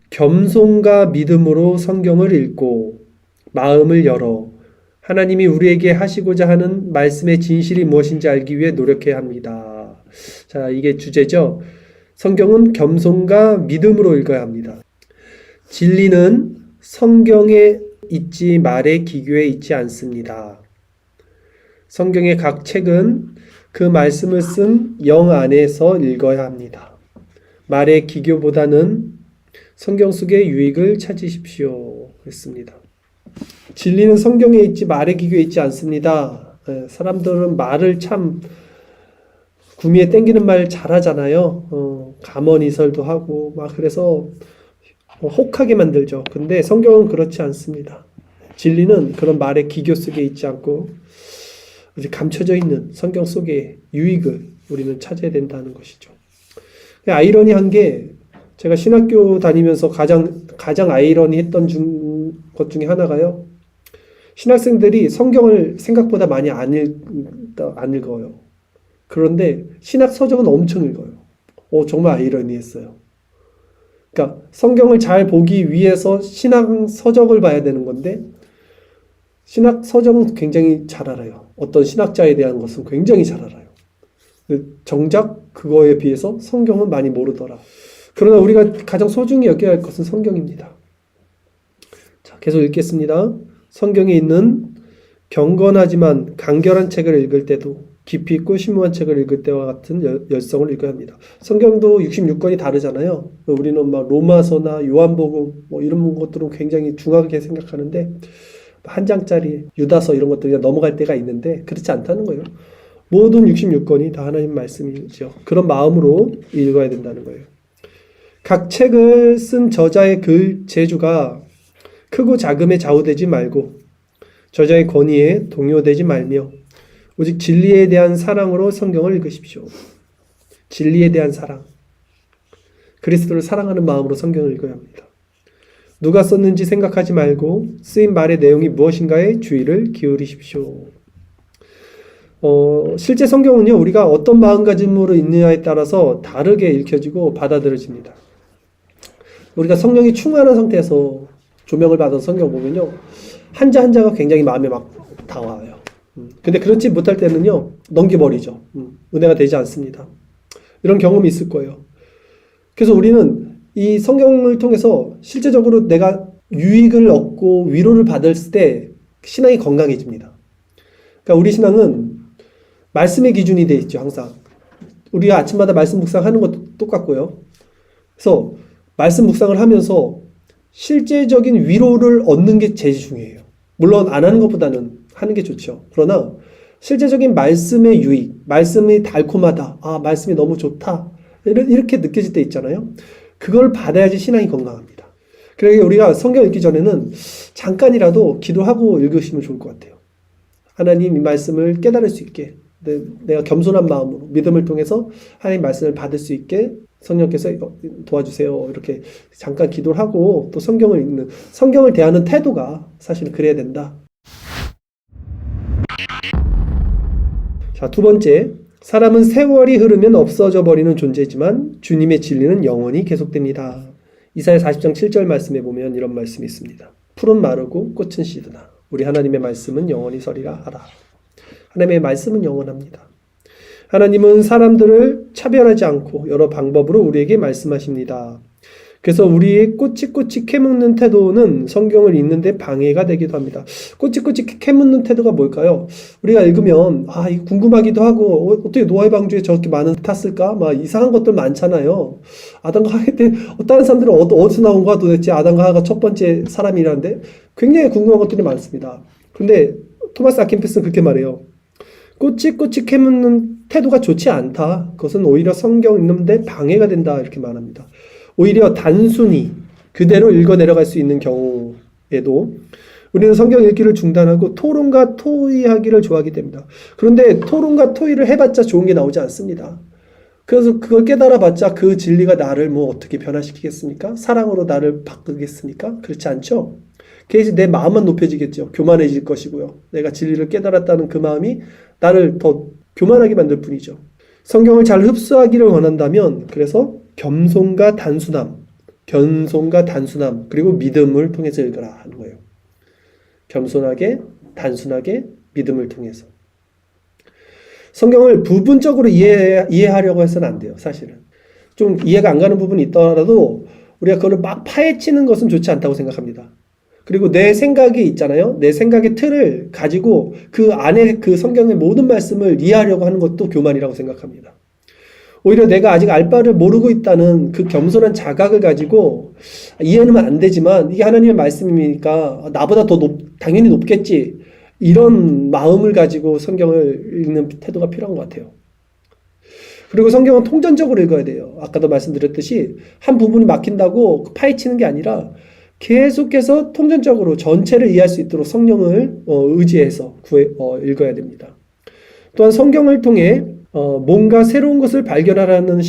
겸손과 믿음으로 성경을 읽고 마음을 열어 하나님이 우리에게 하시고자 하는 말씀의 진실이 무엇인지 알기 위해 노력해야 합니다. 자, 이게 주제죠. 성경은 겸손과 믿음으로 읽어야 합니다. 진리는 성경에 있지 말의 기교에 있지 않습니다. 성경의 각 책은 그 말씀을 쓴 영 안에서 읽어야 합니다. 말의 기교보다는 성경 속의 유익을 찾으십시오. 그랬습니다. 진리는 성경에 있지 말의 기교에 있지 않습니다. 사람들은 말을 참 구미에 땡기는 말 잘하잖아요. 감언이설도 하고 막 그래서 혹하게 만들죠. 근데 성경은 그렇지 않습니다. 진리는 그런 말의 기교 속에 있지 않고 감춰져 있는 성경 속의 유익을 우리는 찾아야 된다는 것이죠. 아이러니한 게 제가 신학교 다니면서 가장 아이러니했던 것 중에 하나가요. 신학생들이 성경을 생각보다 많이 안 읽어요. 그런데 신학 서적은 엄청 읽어요. 정말 아이러니했어요. 그러니까 성경을 잘 보기 위해서 신학 서적을 봐야 되는 건데 신학 서적은 굉장히 잘 알아요. 어떤 신학자에 대한 것은 굉장히 잘 알아요. 정작 그거에 비해서 성경은 많이 모르더라. 그러나 우리가 가장 소중히 여겨야 할 것은 성경입니다. 자, 계속 읽겠습니다. 성경에 있는 경건하지만 간결한 책을 읽을 때도 깊이 있고 심오한 책을 읽을 때와 같은 열성을 읽어야 합니다. 성경도 66권이 다르잖아요. 우리는 막 로마서나 요한복음 이런 것들은 굉장히 중하게 생각하는데 한 장짜리 유다서 이런 것들이 넘어갈 때가 있는데 그렇지 않다는 거예요. 모든 66권이 다 하나님 말씀이죠. 그런 마음으로 읽어야 된다는 거예요. 각 책을 쓴 저자의 글 재주가 크고 작음에 좌우되지 말고 저자의 권위에 동요되지 말며 오직 진리에 대한 사랑으로 성경을 읽으십시오. 진리에 대한 사랑. 그리스도를 사랑하는 마음으로 성경을 읽어야 합니다. 누가 썼는지 생각하지 말고 쓰인 말의 내용이 무엇인가에 주의를 기울이십시오. 실제 성경은요, 우리가 어떤 마음가짐으로 읽느냐에 따라서 다르게 읽혀지고 받아들여집니다. 우리가 성령이 충만한 상태에서 조명을 받아서 성경 보면요, 한자 한자가 굉장히 마음에 막 다가와요. 근데 그렇지 못할 때는요, 넘겨버리죠. 은혜가 되지 않습니다. 이런 경험이 있을 거예요. 그래서 우리는 이 성경을 통해서 실제적으로 내가 유익을 얻고 위로를 받을 때 신앙이 건강해집니다. 그러니까 우리 신앙은 말씀의 기준이 되어 있죠, 항상. 우리가 아침마다 말씀 묵상하는 것도 똑같고요. 그래서 말씀 묵상을 하면서 실제적인 위로를 얻는 게 제일 중요해요. 물론 안 하는 것보다는 하는 게 좋죠. 그러나 실제적인 말씀의 유익, 말씀이 달콤하다, 말씀이 너무 좋다, 이렇게 느껴질 때 있잖아요. 그걸 받아야지 신앙이 건강합니다. 그래서 우리가 성경 읽기 전에는 잠깐이라도 기도하고 읽으시면 좋을 것 같아요. 하나님 이 말씀을 깨달을 수 있게, 내가 겸손한 마음으로 믿음을 통해서 하나님 말씀을 받을 수 있게 성령께서 도와주세요. 이렇게 잠깐 기도를 하고 또 성경을 읽는, 성경을 대하는 태도가 사실 그래야 된다. 자, 두 번째, 사람은 세월이 흐르면 없어져 버리는 존재지만 주님의 진리는 영원히 계속됩니다. 이사야 40장 7절 말씀에 보면 이런 말씀이 있습니다. 풀은 마르고 꽃은 시드나 우리 하나님의 말씀은 영원히 서리라 하라. 하나님의 말씀은 영원합니다. 하나님은 사람들을 차별하지 않고 여러 방법으로 우리에게 말씀하십니다. 그래서 우리의 꼬치꼬치 캐묻는 태도는 성경을 읽는데 방해가 되기도 합니다. 꼬치꼬치 캐묻는 태도가 뭘까요? 우리가 읽으면 이거 궁금하기도 하고 어떻게 노아의 방주에 저렇게 많은 탔을까? 막 이상한 것들 많잖아요. 아담과 하와 때 다른 사람들은 어디서 나온 거야 도대체? 아담과 하와가 첫 번째 사람이라는데 굉장히 궁금한 것들이 많습니다. 그런데 토마스 아킨피스는 그렇게 말해요. 꼬치꼬치 캐묻는 태도가 좋지 않다. 그것은 오히려 성경 읽는데 방해가 된다. 이렇게 말합니다. 오히려 단순히 그대로 읽어 내려갈 수 있는 경우에도 우리는 성경 읽기를 중단하고 토론과 토의하기를 좋아하게 됩니다. 그런데 토론과 토의를 해봤자 좋은 게 나오지 않습니다. 그래서 그걸 깨달아봤자 그 진리가 나를 어떻게 변화시키겠습니까? 사랑으로 나를 바꾸겠습니까? 그렇지 않죠? 그래서 내 마음만 높여지겠죠. 교만해질 것이고요. 내가 진리를 깨달았다는 그 마음이 나를 더 교만하게 만들 뿐이죠. 성경을 잘 흡수하기를 원한다면 그래서 겸손과 단순함, 겸손과 단순함, 그리고 믿음을 통해서 읽어라 하는 거예요. 겸손하게, 단순하게, 믿음을 통해서. 성경을 부분적으로 이해하려고 해서는 안 돼요, 사실은. 좀 이해가 안 가는 부분이 있더라도 우리가 그걸 막 파헤치는 것은 좋지 않다고 생각합니다. 그리고 내 생각이 있잖아요. 내 생각의 틀을 가지고 그 안에 그 성경의 모든 말씀을 이해하려고 하는 것도 교만이라고 생각합니다. 오히려 내가 아직 알바를 모르고 있다는 그 겸손한 자각을 가지고 이해는 안 되지만 이게 하나님의 말씀이니까 나보다 더 당연히 높겠지. 이런 마음을 가지고 성경을 읽는 태도가 필요한 것 같아요. 그리고 성경은 통전적으로 읽어야 돼요. 아까도 말씀드렸듯이 한 부분이 막힌다고 파헤치는 게 아니라 계속해서 통전적으로 전체를 이해할 수 있도록 성령을 의지해서 읽어야 됩니다. 또한 성경을 통해 뭔가 새로운 것을 발견하라는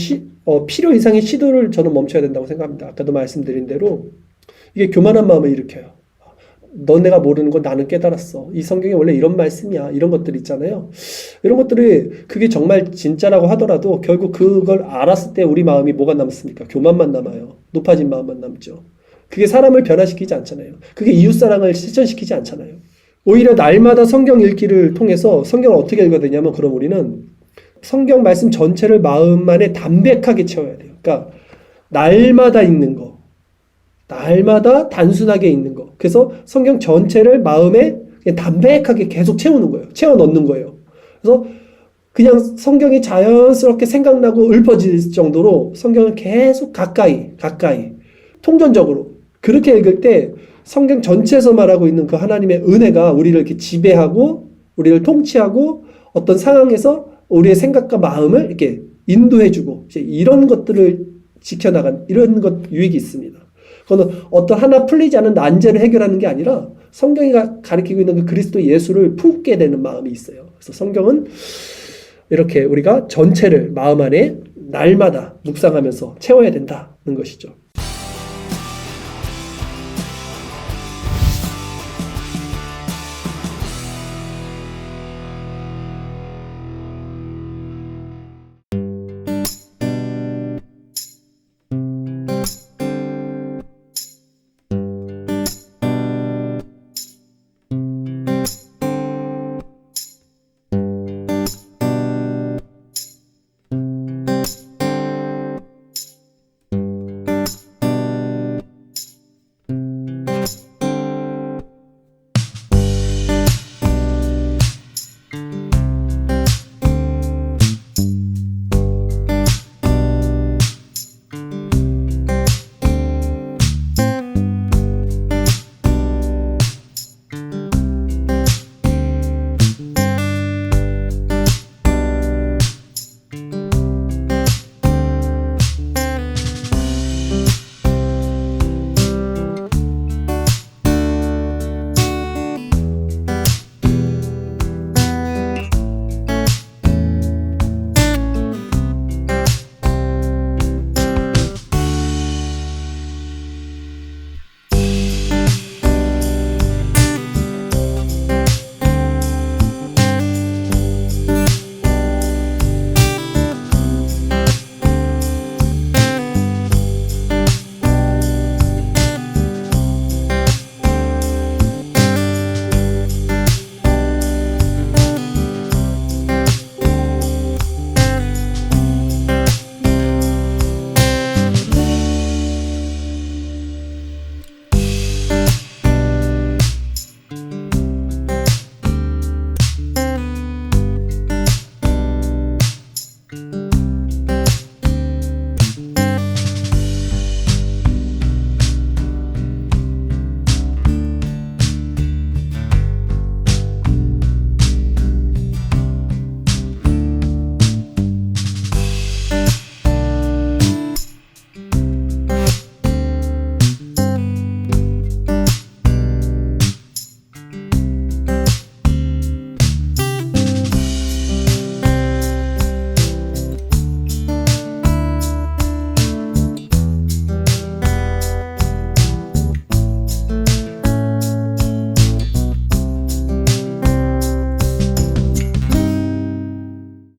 필요 이상의 시도를 저는 멈춰야 된다고 생각합니다. 아까도 말씀드린 대로 이게 교만한 마음을 일으켜요. 너네가 모르는 건 나는 깨달았어. 이 성경에 원래 이런 말씀이야. 이런 것들 있잖아요. 이런 것들이 그게 정말 진짜라고 하더라도 결국 그걸 알았을 때 우리 마음이 뭐가 남습니까? 교만만 남아요. 높아진 마음만 남죠. 그게 사람을 변화시키지 않잖아요. 그게 이웃사랑을 실천시키지 않잖아요. 오히려 날마다 성경 읽기를 통해서 성경을 어떻게 읽어야 되냐면 그럼 우리는 성경 말씀 전체를 마음 안에 담백하게 채워야 돼요. 그러니까 날마다 읽는 거. 날마다 단순하게 읽는 거. 그래서 성경 전체를 마음에 그냥 담백하게 계속 채우는 거예요. 채워 넣는 거예요. 그래서 그냥 성경이 자연스럽게 생각나고 읊어질 정도로 성경을 계속 가까이 통전적으로 그렇게 읽을 때 성경 전체에서 말하고 있는 그 하나님의 은혜가 우리를 이렇게 지배하고 우리를 통치하고 어떤 상황에서 우리의 생각과 마음을 이렇게 인도해주고 이런 것들을 지켜나간 이런 것 유익이 있습니다. 그거는 어떤 하나 풀리지 않은 난제를 해결하는 게 아니라 성경이 가리키고 있는 그 그리스도 예수를 품게 되는 마음이 있어요. 그래서 성경은 이렇게 우리가 전체를 마음 안에 날마다 묵상하면서 채워야 된다는 것이죠.